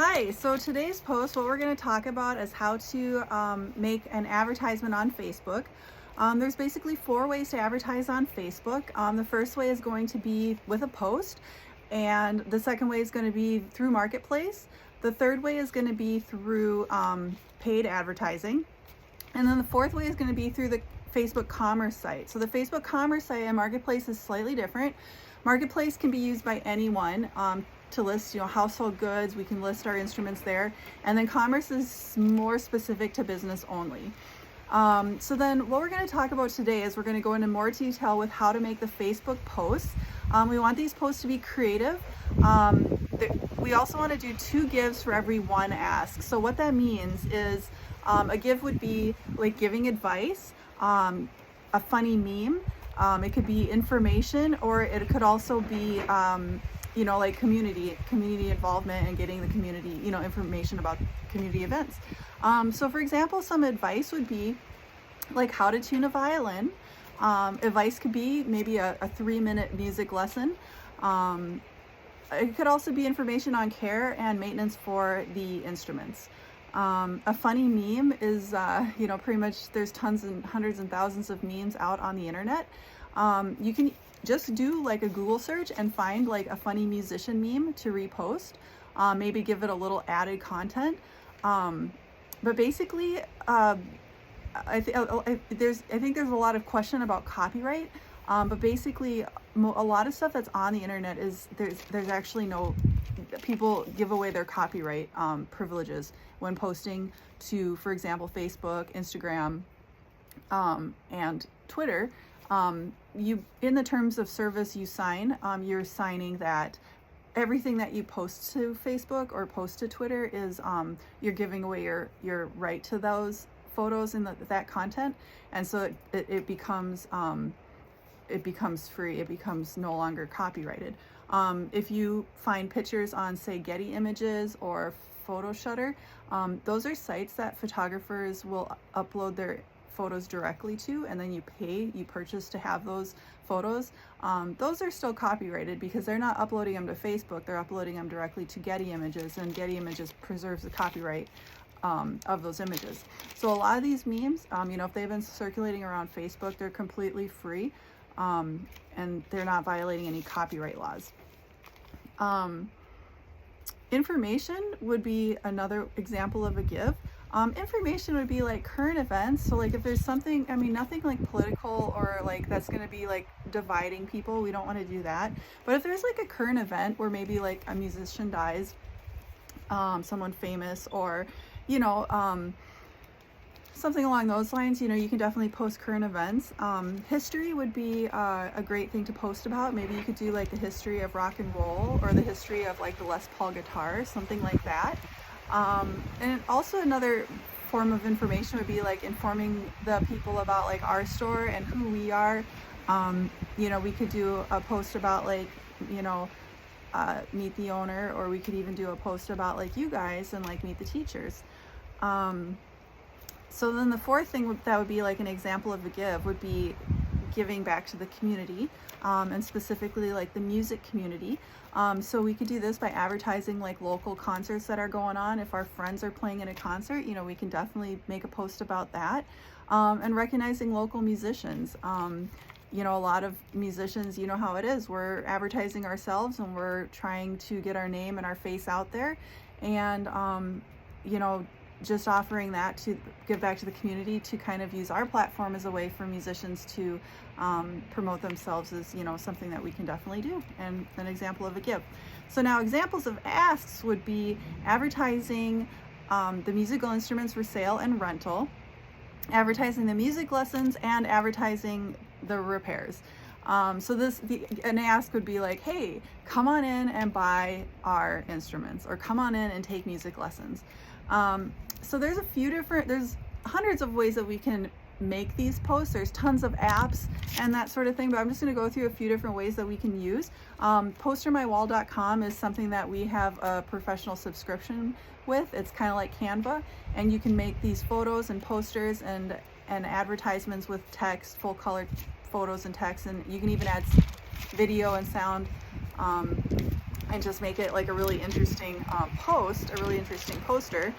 Hi, so today's post, what we're going to talk about is how to make an advertisement on Facebook. There's basically 4 ways to advertise on Facebook. The first way is going to be with a post, and the second way is going to be through Marketplace. The third way is going to be through paid advertising. And then the fourth way is going to be through the Facebook Commerce site. So the Facebook Commerce site and Marketplace is slightly different. Marketplace can be used by anyone to list, household goods. We can list our instruments there. And then Commerce is more specific to business only. So then what we're going to talk about today is we're going to go into more detail with how to make the Facebook posts. We want these posts to be creative. We also want to do 2 gives for every 1 ask. So what that means is a give would be like giving advice, a funny meme. It could be information, or it could also be like community involvement and getting the community, information about community events. So for example, some advice would be like how to tune a violin. Advice could be maybe a 3-minute music lesson. It could also be information on care and maintenance for the instruments. A funny meme is, pretty much there's tons and hundreds and thousands of memes out on the internet. You can just do like a Google search and find like a funny musician meme to repost. Maybe give it a little added content. But basically, I think there's a lot of question about copyright. But basically, a lot of stuff that's on the internet is there's actually no, people give away their copyright privileges when posting to, for example, Facebook, Instagram, and Twitter. You, in the terms of service you sign, you're signing that everything that you post to Facebook or post to Twitter is you're giving away your right to those photos and that content, and so it becomes free. It becomes no longer copyrighted. If you find pictures on, say, Getty Images or Photo Shutter, those are sites that photographers will upload their photos directly to, and then you purchase to have those photos. Those are still copyrighted because they're not uploading them to Facebook, they're uploading them directly to Getty Images, and Getty Images preserves the copyright of those images. So a lot of these memes, if they've been circulating around Facebook, they're completely free, and they're not violating any copyright laws. Information would be another example of a give. Information would be like current events. So like if there's something, nothing like political or like that's going to be like dividing people, we don't want to do that. But if there's like a current event where maybe like a musician dies, someone famous, or something along those lines, you can definitely post current events. History would be a great thing to post about. Maybe you could do like the history of rock and roll, or the history of like the Les Paul guitar, something like that. And also another form of information would be like informing the people about like our store and who we are. We could do a post about like, meet the owner, or we could even do a post about like you guys and like meet the teachers. So then the fourth thing that would be like an example of a give would be giving back to the community, and specifically like the music community. So we could do this by advertising like local concerts that are going on. If our friends are playing in a concert, we can definitely make a post about that. And recognizing local musicians. A lot of musicians, how it is. We're advertising ourselves and we're trying to get our name and our face out there. And, just offering that to give back to the community, to kind of use our platform as a way for musicians to promote themselves is, something that we can definitely do, and an example of a give. So now examples of asks would be advertising the musical instruments for sale and rental, advertising the music lessons, and advertising the repairs. So an ask would be like, hey, come on in and buy our instruments, or come on in and take music lessons. So there's there's hundreds of ways that we can make these posts. There's tons of apps and that sort of thing, but I'm just going to go through a few different ways that we can use. PosterMyWall.com is something that we have a professional subscription with. It's kind of like Canva, and you can make these photos and posters and advertisements with text, full color photos and text, and you can even add video and sound and just make it like a really interesting post, a really interesting poster.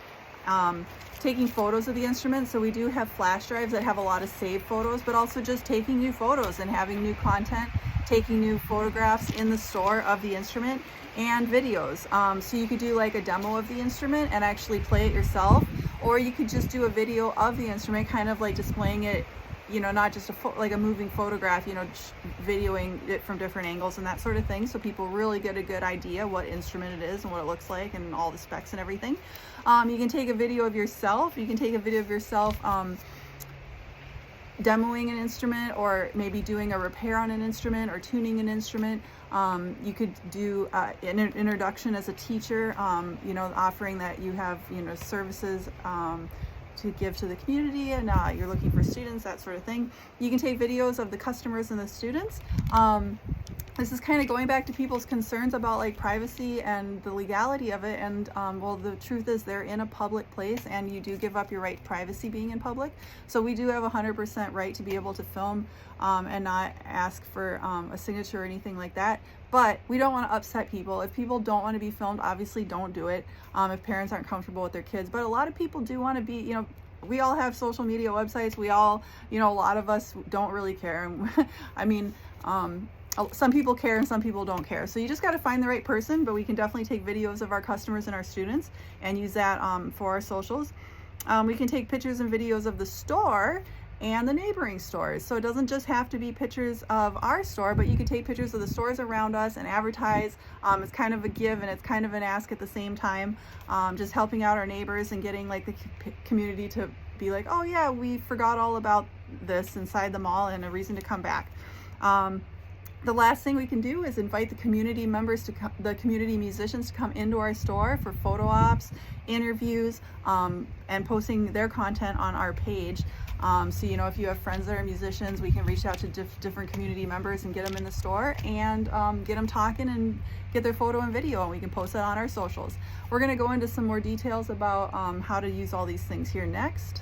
Taking photos of the instrument. So we do have flash drives that have a lot of saved photos, but also just taking new photos and having new content, taking new photographs in the store of the instrument, and videos. So you could do like a demo of the instrument and actually play it yourself, or you could just do a video of the instrument, kind of like displaying it, you know, not just like a moving photograph, you know, videoing it from different angles and that sort of thing, so people really get a good idea what instrument it is and what it looks like and all the specs and everything. You can take a video of yourself. You can take a video of yourself demoing an instrument, or maybe doing a repair on an instrument or tuning an instrument. You could do an introduction as a teacher, you know, offering that you have, you know, services to give to the community, and you're looking for students, that sort of thing. You can take videos of the customers and the students. This is kind of going back to people's concerns about like privacy and the legality of it, and well, the truth is they're in a public place and you do give up your right to privacy being in public. So we do have 100% right to be able to film and not ask for a signature or anything like that. But we don't want to upset people. If people don't want to be filmed, obviously don't do it, if parents aren't comfortable with their kids. But a lot of people do want to be, you know, we all have social media websites. We all, you know, a lot of us don't really care. I mean, some people care and some people don't care. So you just got to find the right person, but we can definitely take videos of our customers and our students and use that for our socials. We can take pictures and videos of the store and the neighboring stores. So it doesn't just have to be pictures of our store, but you can take pictures of the stores around us and advertise. It's kind of a give and it's kind of an ask at the same time, just helping out our neighbors and getting like the community to be like, oh yeah, we forgot all about this inside the mall, and a reason to come back. The last thing we can do is invite the community members to the community musicians to come into our store for photo ops, interviews, and posting their content on our page. So, you know, if you have friends that are musicians, we can reach out to different community members and get them in the store and get them talking and get their photo and video, and we can post that on our socials. We're going to go into some more details about how to use all these things here next.